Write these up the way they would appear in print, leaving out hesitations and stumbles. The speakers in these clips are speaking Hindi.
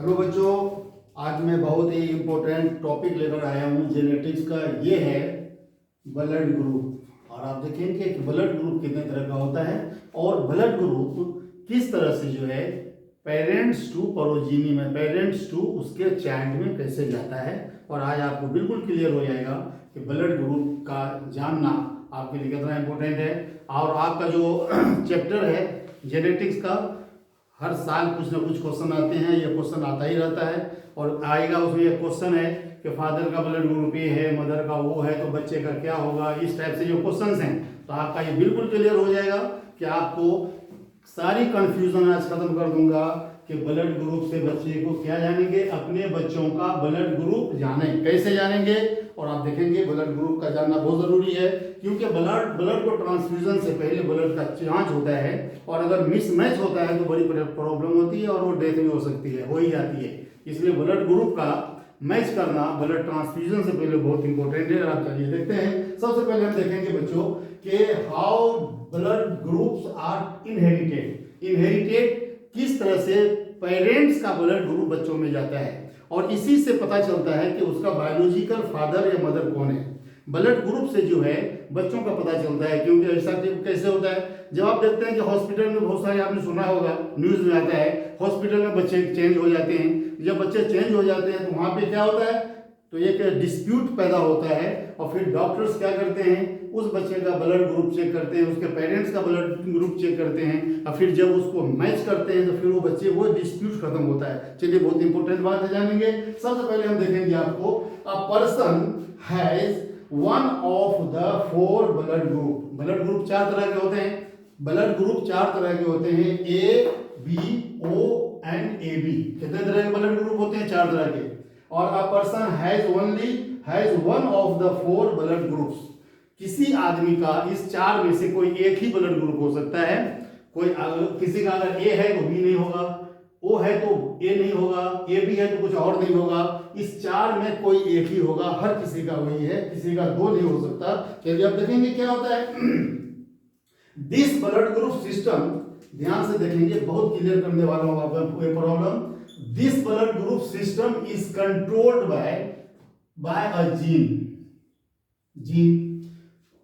हेलो बच्चों, आज मैं बहुत ही इम्पोर्टेंट टॉपिक लेकर आया हूँ जेनेटिक्स का। ये है ब्लड ग्रुप। और आप देखेंगे कि ब्लड ग्रुप कितने तरह का होता है और ब्लड ग्रुप किस तरह से जो है पेरेंट्स टू प्रोजेनी में, पेरेंट्स टू उसके चाइल्ड में कैसे जाता है। और आज आपको बिल्कुल क्लियर हो जाएगा कि ब्लड ग्रुप का जानना आपके लिए कितना इम्पोर्टेंट है। और आपका जो चैप्टर है जेनेटिक्स का, हर साल कुछ ना कुछ क्वेश्चन आते हैं, ये क्वेश्चन आता ही रहता है और आएगा। उसमें एक क्वेश्चन है कि फादर का ब्लड ग्रुप ये है, मदर का वो है, तो बच्चे का क्या होगा। इस टाइप से जो क्वेश्चंस हैं, तो आपका ये बिल्कुल क्लियर हो जाएगा कि आपको सारी कंफ्यूजन आज खत्म कर दूंगा कि ब्लड ग्रुप से बच्चे को क्या जानेंगे, अपने बच्चों का ब्लड ग्रुप जाने कैसे जानेंगे। और आप देखेंगे ब्लड ग्रुप का जानना बहुत जरूरी है, क्योंकि ब्लड को ट्रांसफ्यूजन से पहले ब्लड का जांच होता है और अगर मिसमैच होता है तो बड़ी प्रॉब्लम होती है और वो डेथ भी हो सकती है, हो ही जाती है। इसलिए ब्लड ग्रुप का मैच करना ब्लड ट्रांसफ्यूजन से पहले बहुत इंपॉर्टेंट है। आप चलिए देखते हैं। सबसे पहले हम देखेंगे बच्चों कि how blood groups are inherited किस तरह से पेरेंट्स का ब्लड ग्रुप बच्चों में जाता है और इसी से पता चलता है कि उसका बायोलॉजिकल फादर या मदर कौन है। ब्लड ग्रुप से जो है बच्चों का पता चलता है, क्योंकि ऐसा कैसे होता है, जब आप देखते हैं कि हॉस्पिटल में बहुत सारे, आपने सुना होगा, न्यूज में आता है हॉस्पिटल में बच्चे चेंज हो जाते हैं। जब बच्चे चेंज हो जाते हैं तो वहां पे क्या होता है, तो एक डिस्प्यूट पैदा होता है और फिर डॉक्टर्स क्या करते हैं, उस बच्चे का ब्लड ग्रुप चेक करते हैं, उसके पेरेंट्स का ब्लड ग्रुप चेक करते हैं और फिर जब उसको मैच करते हैं तो फिर वो बच्चे, वो डिस्प्यूट खत्म होता है। चलिए, बहुत इंपॉर्टेंट बात है, जानेंगे। सबसे पहले हम देखेंगे आपको, a person has one of the four blood group. Blood group चार तरह के होते हैं। ब्लड ग्रुप चार तरह के होते हैं, A, B, O and A B. कितने तरह के ब्लड ग्रुप होते हैं? चार तरह के। और a person has one of the four blood groups. किसी आदमी का इस चार में से कोई एक ही ब्लड ग्रुप हो सकता है। किसी का अगर ए है तो बी नहीं होगा, ओ है तो ए नहीं होगा, ए बी है तो कुछ और नहीं होगा। इस चार में कोई एक ही होगा, हर किसी का वही है, किसी का दो नहीं हो सकता। चलिए अब देखेंगे क्या होता है। दिस ब्लड ग्रुप सिस्टम, ध्यान से देखेंगे, बहुत क्लियर करने वाला हूं आपका ये problem. This blood group system is controlled by a gene.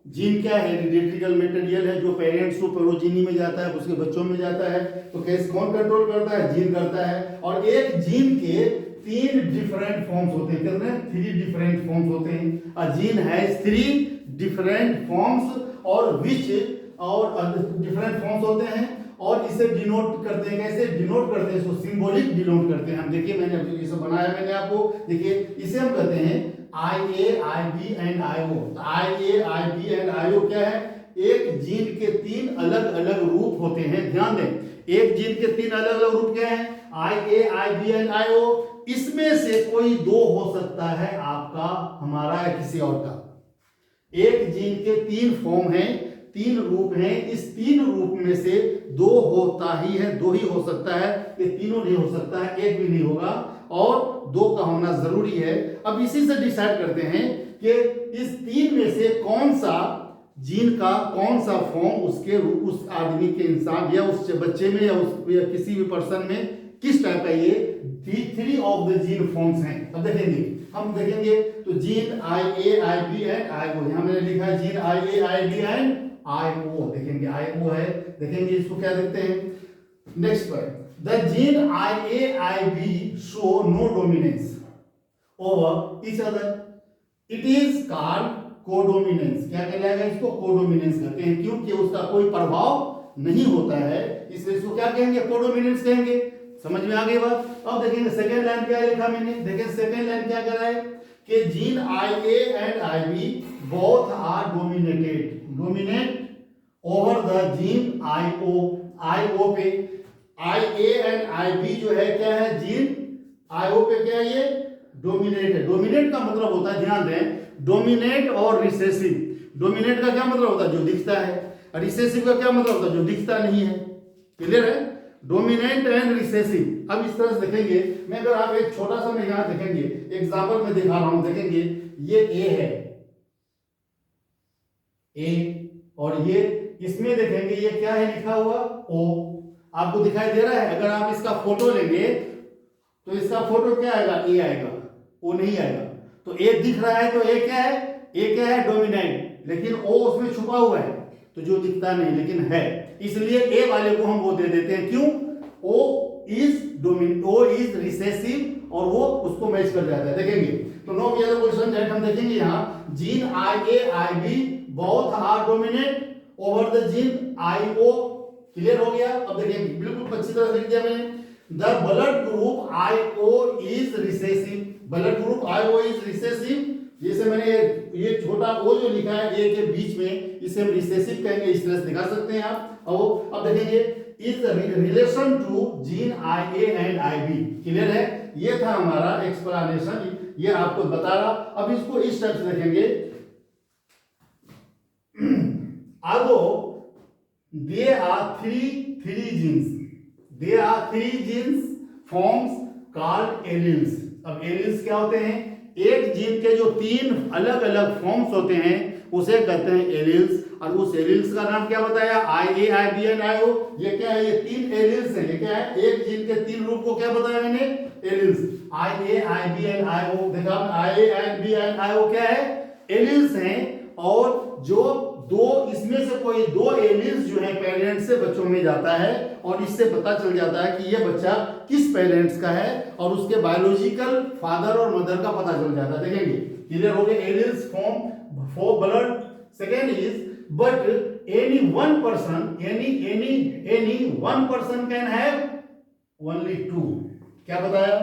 Gene क्या है? हेरिडिटरी मटेरियल है जो पेरेंट्स टू प्रोजेनी में जाता है, उसके बच्चों में जाता है। तो कैसे, कौन कंट्रोल करता है? जीन करता है। और एक जीन के तीन डिफरेंट फॉर्म्स होते हैं। कितने? 3 डिफरेंट फॉर्म्स होते हैं। A gene has 3 different forms और डिफरेंट फॉर्म्स होते हैं और इसे डिनोट करते हैं। कैसे डिनोट करते हैं? इसको सिंबॉलिक डिनोट करते हैं। हम देखिए, मैंने इसे बनाया, मैंने आपको, देखिए इसे हम कहते हैं IA, IB and IO। IA, IB and IO क्या है? एक जीन के तीन अलग अलग रूप होते हैं। ध्यान दें, एक जीन के तीन अलग अलग रूप क्या है? IA, IB and IO। इसमें से कोई दो हो सकता है, आपका, हमारा या किसी और का। एक जीन के तीन फॉर्म हैं, तीन रूप हैं। इस तीन रूप में से दो होता ही है, दो ही हो सकता है। ये तीनों नहीं हो सकता है, एक भी नहीं होगा और दो का होना जरूरी है। अब इसी से डिसाइड करते हैं कि इस तीन में से कौन सा जीन का कौन सा फॉर्म उसके उस आदमी के, इंसान या उस बच्चे में या किसी भी पर्सन में किस टाइप का ये 3 ऑफ द जीन फॉर्म्स हैं। अब देखेंगे, हम देखेंगे तो gene IA, IB and IO। यहां मैंने लिखा है gene IA, IB and IO। देखेंगे IO है, देखेंगे इसको क्या देखते हैं नेक्स्ट पर। The gene IA, IB show no dominance over each other, it is called codominance. क्या कहलाएगा? इसको कोडोमिनेंस कहते हैं, क्योंकि उसका कोई प्रभाव नहीं होता है, इसलिए इसको क्या कहेंगे? कोडोमिनेंस कहेंगे। समझ में आ गई बात? अब देखेंगे सेकेंड लाइन क्या लिखा मैंने, देखिए सेकेंड लाइन क्या कह रहा है कि gene IA and IB both are dominate over the gene IO पे। IA एंड IB जो है क्या है? जीन IO पे क्या है? ये डोमिनेट है। डोमिनेट का मतलब होता है, ध्यान दें, डोमिनेट और रिसेसिव। डोमिनेट का क्या मतलब होता है? जो दिखता है। रिसेसिव का क्या मतलब होता है? जो दिखता नहीं है। क्लियर है? Dominant and recessive. अब इस तरह से देखेंगे, मैं अगर आप एक छोटा सा में यहां देखेंगे, एग्जांपल में दिखा रहा हूं, देखेंगे ये ए है, ए, और ये इसमें देखेंगे ये क्या है लिखा हुआ? O। आपको दिखाई दे रहा है? अगर आप इसका फोटो लेंगे, तो इसका फोटो क्या आएगा, ए आएगा, ओ नहीं आएगा। तो ए दिख रहा है तो ए क्या है, ए क्या है, डोमिनेंट, लेकिन ओ उसमें छुपा हुआ है तो जो दिखता नहीं लेकिन है, इसलिए ए वाले को हम वो दे देते हैं। क्यों, ओ इज रिसेसिव और वो उसको मैच कर जाता है। देखेंगे तो no we other question that हम देखेंगे यहाँ, gene I A I B both are dominant over the gene I O. Clear हो गया। अब देखेंगे बिल्कुल अच्छी तरह से लिख दिया मैंने, the blood group I O is recessive, blood group I O is recessive. जैसे मैंने ये छोटा ओ जो लिखा है ए के बीच में, इसे हम रिसेसिव कहेंगे, इस तरह से दिखा सकते हैं आप। अब देखेंगे is relation to gene I A and I B. Clear है, ये था हमारा एक्सप्लेनेशन, ये आपको बता रहा। अब इसको इस टाइप से देखेंगे, आगो there are three genes forms called alleles। अब alleles क्या होते हैं, एक जीन के जो 3 अलग अलग फॉर्म्स होते हैं उसे कहते हैं एलील्स। और उस एलील्स का नाम क्या बताया, आई A I B and I ओ। ये क्या है, ये 3 एलील्स हैं। ये क्या है, एक जीन के 3 रूप को क्या बताया मैंने, alleles. I A I B and I O, देखा I A I B and I O क्या है, एलील्स हैं। और जो इसमें से कोई 2 एलील्स जो है पेरेंट्स से बच्चों में जाता है और इससे पता चल जाता है कि ये बच्चा किस पेरेंट्स का है और उसके बायोलॉजिकल फादर और मदर का पता चल जाता है। देखेंगे क्लियर हो गया, alleles form for blood. Second is but any one person can have only 2। क्या बताया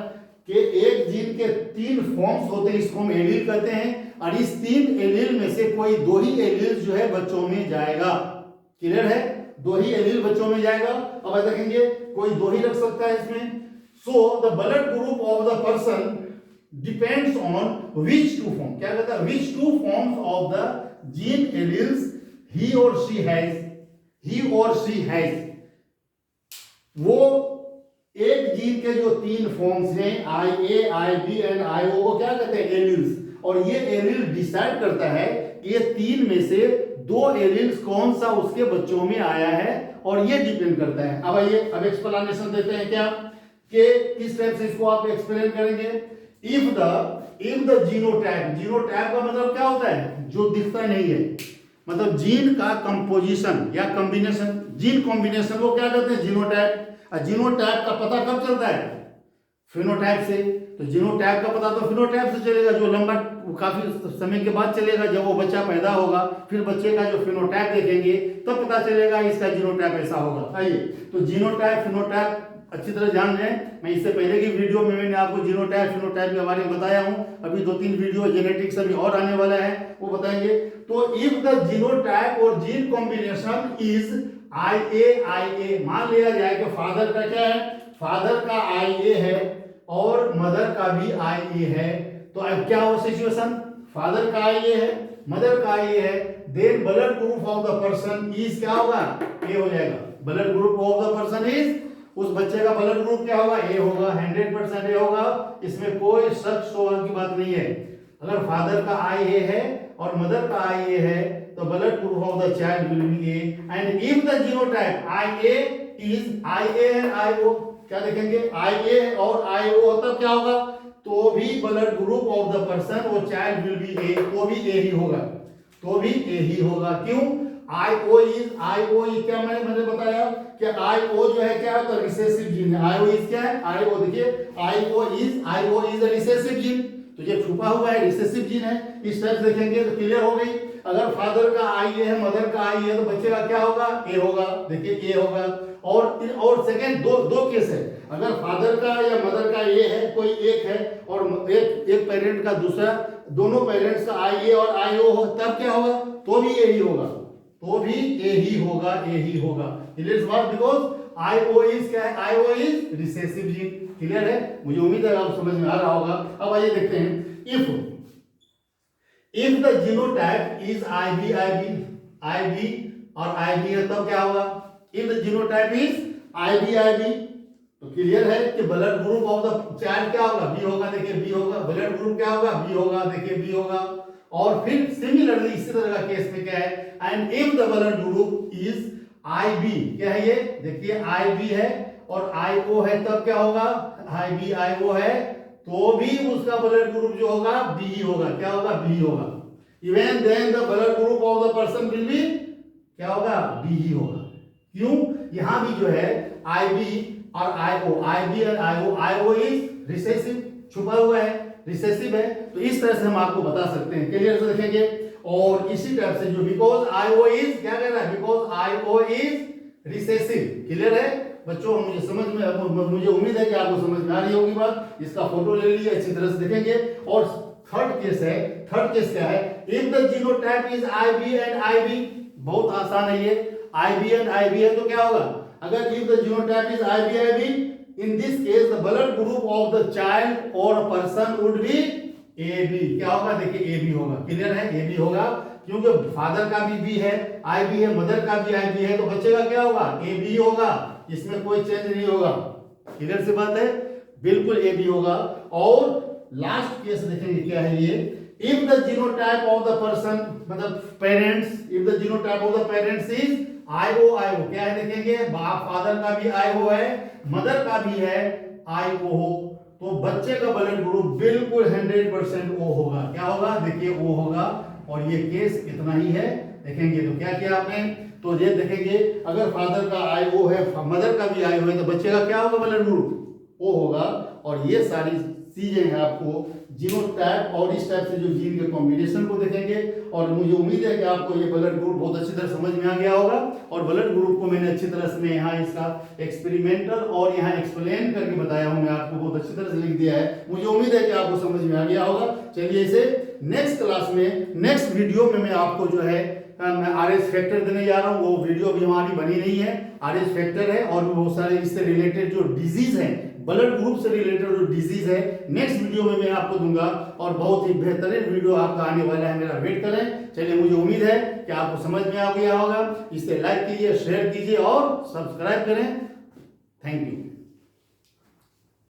कि एक जीन के 3 फॉर्म्स होते हैं, इसको हम एलील कहते हैं। और इस 3 एलील में से कोई 2 ही एलील जो है बच्चों में जाएगा। क्लियर है, 2 ही एलील बच्चों में जाएगा। अब देखेंगे कोई 2 ही रख सकता है इसमें। So the blood group of the person depends on which 2 form. क्या कहता है, which 2 forms of the gene alleles he और शी हैज। वो एक जीन के जो 3 फॉर्म्स हैं आई A I B and I ओ को क्या कहते हैं, एलील्स। और ये एलील डिसाइड करता है कि ये 3 में से 2 एलील्स कौन सा उसके बच्चों में आया है, और ये डिपेंड करता है। अब आइए अब एक्सप्लेनेशन देते हैं क्या कि किस टाइप से इसको आप एक्सप्लेन करेंगे। इफ द जीनोटाइप का मतलब क्या होता है, जो दिखता नहीं है, मतलब जीन का कंपोजिशन या कॉम्बिनेशन, जीन कॉम्बिनेशन वो क्या कहते हैं, जीनोटाइप। जीनोटाइप का पता कब चलता है, फिनोटाइप से। तो जीनोटाइप का पता तो फिनोटाइप से चलेगा, जो लंबा काफी समय के बाद चलेगा, जब वो बच्चा पैदा होगा फिर बच्चे का जो फिनोटाइप देखेंगे तब पता चलेगा इसका जीनोटाइप ऐसा होगा। आइए तो जीनोटाइप फिनोटाइप अच्छी तरह जान लें। मैं इससे पहले की वीडियो में मैंने आपको जीनोटाइप फिनोटाइप के बारे में बताया हूं, अभी 2-3 वीडियो जेनेटिक्स अभी और आने वाला है, वो बताएंगे। तो इफ द जीनोटाइप और जीन कॉम्बिनेशन इज आई ए, मान लिया जाए कि फादर का क्या है, फादर का आई ए है और मदर का भी आई ए है। तो अब क्या हो सिचुएशन, फादर का आई ए है, मदर का आई ए है, then blood group of the person is क्या होगा, ए हो जाएगा। Blood group of the person is, उस बच्चे का ब्लड ग्रुप क्या होगा, ए होगा, 100% ए होगा, इसमें कोई शक शोभा की बात नहीं है। अगर फादर का आई ए है और मदर का आई ए है तो blood group of the child will be A. And if the genotype I A is I A and I O, क्या देखेंगे, आई ए और आई ओ तब क्या होगा, तो भी blood group of the person वो चाइल्ड विल बी ए, तो भी ए ही होगा, तो भी ए ही होगा। क्यों, आई ओ इज क्या मैंने बताया कि आई ओ जो है क्या होता है, रिसेसिव जीन है। आई ओ इज क्या है, आई ओ देखिए I O is a recessive gene, तो ये छुपा हुआ है, रिसेसिव जीन है। इस टाइप से देखेंगे तो क्लियर हो गई। अगर फादर का आई ए है, मदर का आई है, तो बच्चे का क्या होगा, ए होगा, देखिए ए होगा। और सेकंड दो केस है, अगर फादर का या मदर का ए है, कोई एक है और एक पेरेंट का दूसरा, दोनों पेरेंट्स का आई ए और आई ओ हो, तब क्या होगा, तो भी ए ही होगा, तो भी ए ही होगा, ए ही होगा। बिकॉज आई ओ इज क्या है, I O is recessive gene. Clear है, मुझे उम्मीद है आप समझ में आ रहा होगा। अब आइए देखते हैं, if the genotype is I B और आई बी है, तब क्या होगा, if the genotype is I B, तो क्लियर है कि blood group of the child क्या होगा, बी होगा, देखिए बी होगा, ब्लड ग्रुप क्या होगा, बी होगा, देखिए बी होगा। और फिर सिमिलरली इसी तरह का केस में क्या है, and if the blood group is I B, क्या है ये, देखिए आई बी है और IO है तब क्या होगा, IB IO है तो भी उसका ब्लड ग्रुप जो होगा B ही होगा। क्या होगा, B होगा। Even then the blood group of the person will be क्या होगा, B ही होगा। क्यों, यहां भी जो है IB और IB और IO इज रिसेसिव, छुपा हुआ है, रिसेसिव है। तो इस तरह से हम आपको बता सकते हैं, क्लियर से देखेंगे। और इसी टाइप से जो बिकॉज IO इज क्या कह रहा है, because IO is recessive. Clear है बच्चों, मुझे समझ में, मुझे उम्मीद है कि आपको समझ में आ रही होगी बात। इसका फोटो ले लीजिए, अच्छी तरह से देखेंगे। और थर्ड केस है, थर्ड केस क्या है, if the genotype is IB and IB, बहुत आसान है ये, IB एंड IB है तो क्या होगा, अगर if the genotype is IB in this case the blood group of the child or person would be AB। क्या होगा, देखिए AB होगा। क्लियर है, AB होगा, क्योंकि फादर का भी B है, IB है, मदर का भी IB है, तो बच्चे का क्या होगा, AB होगा। इसमें कोई चेंज नहीं होगा। क्लियर सी बात है, बिल्कुल AB होगा। और लास्ट केस देखेंगे क्या है ये, if the genotype of the person, मतलब parents, if the genotype of the parents is IO, क्या है देखेंगे, बाप फादर का भी IO है, मदर का भी है IO हो, तो बच्चे का ब्लड ग्रुप बिल्कुल 100% O होगा। क्या होगा, देखिए O होगा। और ये केस इतना ही है। देखेंगे तो क्या किया आपने, तो ये देखेंगे अगर फादर का IO है, मदर का भी IO है, तो बच्चे का क्या होगा, ब्लड ग्रुप O होगा। और ये सारी चीजें हैं आपको जीनोटाइप और इस टाइप से जो जीन के कॉम्बिनेशन को देखेंगे। और मुझे उम्मीद है कि आपको ये ब्लड ग्रुप बहुत अच्छी तरह समझ में आ गया होगा। और ब्लड ग्रुप को मैंने अच्छी तरह से यहाँ इसका एक्सपेरिमेंटल और यहाँ एक्सप्लेन करके बताया हूँ, मैं आपको बहुत अच्छी तरह से लिख दिया है। मुझे उम्मीद है कि आपको समझ में आ गया होगा। चलिए इसे नेक्स्ट क्लास में, नेक्स्ट वीडियो में मैं आपको जो है मैं RH फैक्टर देने जा रहा हूँ। वो वीडियो अभी हमारी बनी नहीं है, RH फैक्टर है और भी बहुत सारे इससे रिलेटेड जो डिजीज है, ब्लड ग्रुप से रिलेटेड जो डिजीज है, नेक्स्ट वीडियो में मैं आपको दूंगा। और बहुत ही बेहतरीन वीडियो आपका आने वाला है, मेरा वेट करें। चलिए, मुझे उम्मीद है कि आपको समझ में आ गया होगा। इसे लाइक कीजिए, शेयर कीजिए और सब्सक्राइब करें। Thank you.